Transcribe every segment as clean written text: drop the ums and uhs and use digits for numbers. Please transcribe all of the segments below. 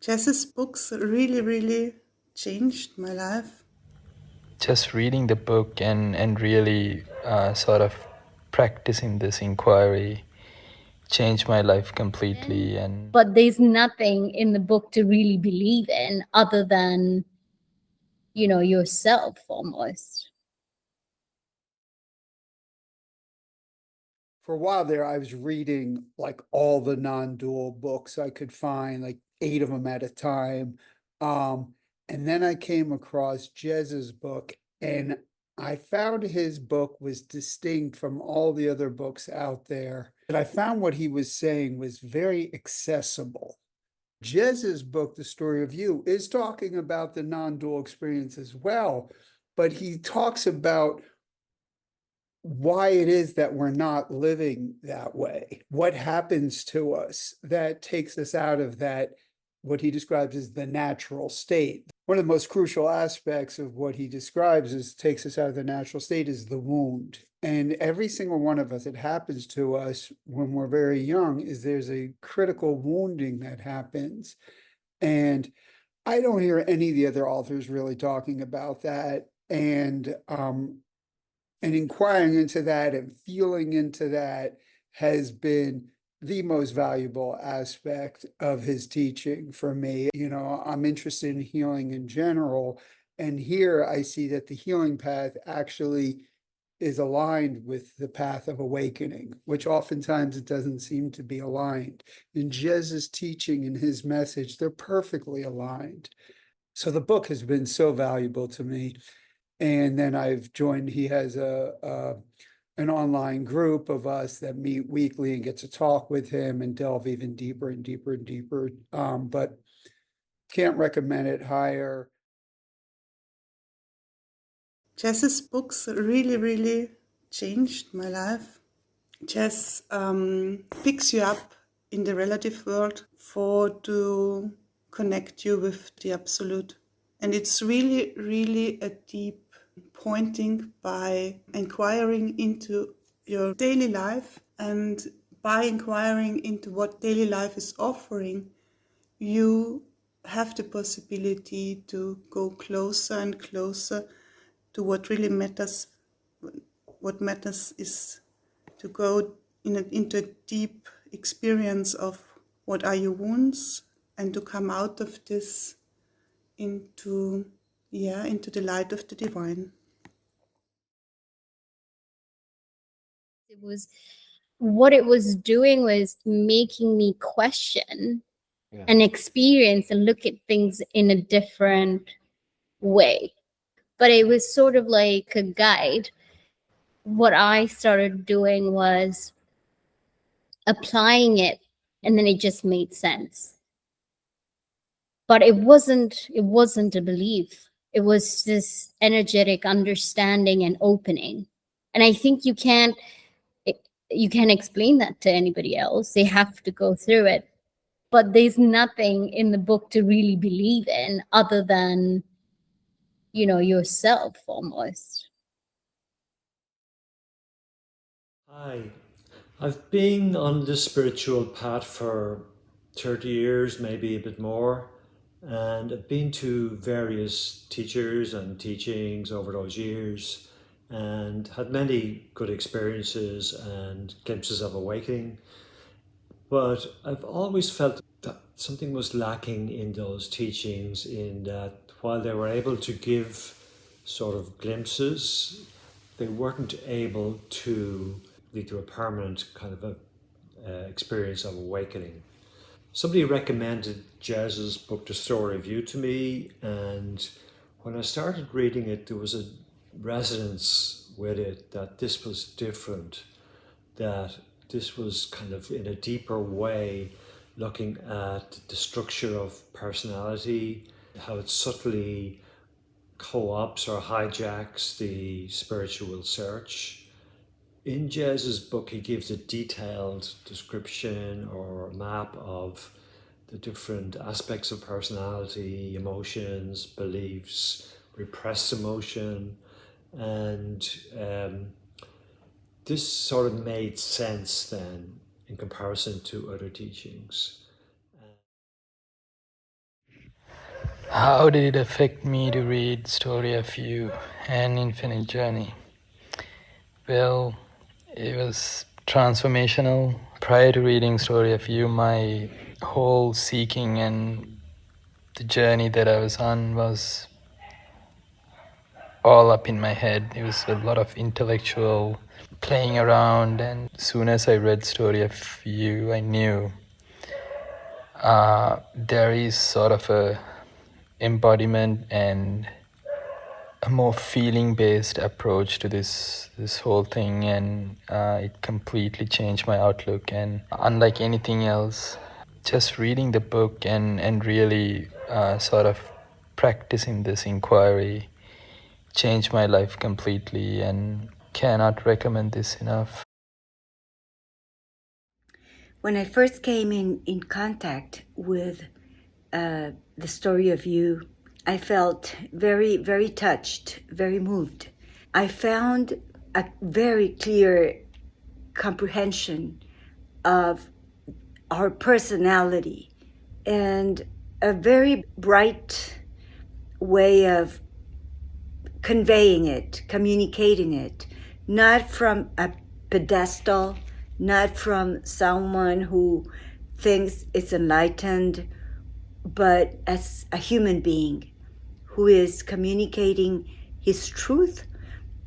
Jess's books really changed my life. Just reading the book and really sort of practicing this inquiry changed my life completely. And But there's nothing in the book to really believe in other than, yourself almost. For a while there, I was reading like all the non-dual books I could find, like 8 of them at a time. And then I came across Jez's book, and I found his book was distinct from all the other books out there. And I found what he was saying was very accessible. Jez's book, The Story of You, is talking about the non-dual experience as well, but he talks about why it is that we're not living that way. What happens to us that takes us out of that, what he describes as the natural state. One of the most crucial aspects of what he describes is takes us out of the natural state is the wound. And every single one of us, it happens to us when we're very young, is there's a critical wounding that happens. And I don't hear any of the other authors really talking about that. And inquiring into that and feeling into that has been the most valuable aspect of his teaching for me. I'm interested in healing in general, and here I see that the healing path actually is aligned with the path of awakening, which oftentimes it doesn't seem to be aligned. In Jez's teaching and his message, they're perfectly aligned. So the book has been so valuable to me. And then I've joined, he has an online group of us that meet weekly and get to talk with him and delve even deeper and deeper and deeper. But can't recommend it higher. Jess's books really changed my life. Jess picks you up in the relative world for to connect you with the absolute. And it's really a deep pointing by inquiring into your daily life, and by inquiring into what daily life is offering, you have the possibility to go closer and closer to what really matters. What matters is to go into a deep experience of what are your wounds, and to come out of this into the light of the divine. What it was doing was making me question and experience and look at things in a different way. But it was sort of like a guide. What I started doing was applying it, and then it just made sense. But it wasn't a belief. It was this energetic understanding and opening. And I think you can't explain that to anybody else. They have to go through it. But there's nothing in the book to really believe in other than, yourself almost. Hi, I've been on this spiritual path for 30 years, maybe a bit more, and I've been to various teachers and teachings over those years and had many good experiences and glimpses of awakening. But I've always felt that something was lacking in those teachings, in that while they were able to give sort of glimpses, they weren't able to lead to a permanent kind of experience of awakening. Somebody recommended Jez's book, The Story of You, to me, and when I started reading it, there was a resonance with it that this was different, that this was kind of in a deeper way looking at the structure of personality, how it subtly co-opts or hijacks the spiritual search. In Jez's book, he gives a detailed description or map of the different aspects of personality, emotions, beliefs, repressed emotion, and this sort of made sense then in comparison to other teachings. How did it affect me to read Story of You and Infinite Journey? Well, it was transformational. Prior to reading Story of You, my whole seeking and the journey that I was on was all up in my head. It was a lot of intellectual playing around, and as soon as I read Story of You, I knew there is sort of a embodiment and a more feeling-based approach to this whole thing, and it completely changed my outlook. And unlike anything else, just reading the book and really sort of practicing this inquiry changed my life completely, and cannot recommend this enough. When I first came in contact with the Story of You, I felt very, very touched, very moved. I found a very clear comprehension of our personality and a very bright way of conveying it, communicating it, not from a pedestal, not from someone who thinks it's enlightened, but as a human being who is communicating his truth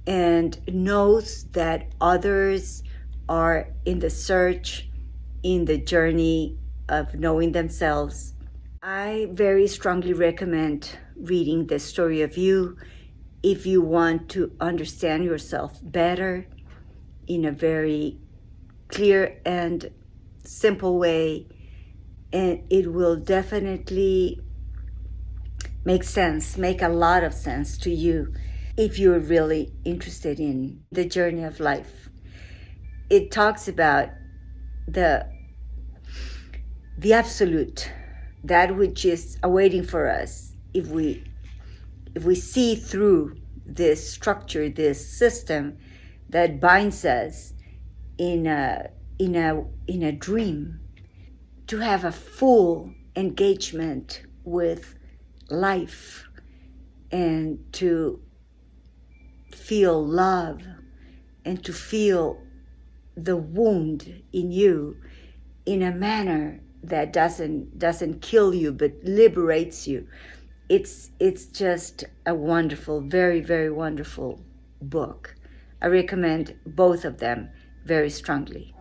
and knows that others are in the search, in the journey of knowing themselves. I very strongly recommend reading The Story of You if you want to understand yourself better in a very clear and simple way, and it will definitely make a lot of sense to you if you're really interested in the journey of life. It talks about the absolute, that which is awaiting for us if we see through this structure, this system that binds us in a dream, to have a full engagement with life and to feel love and to feel the wound in you in a manner that doesn't kill you but liberates you. It's just a wonderful, very, very wonderful book. I recommend both of them very strongly.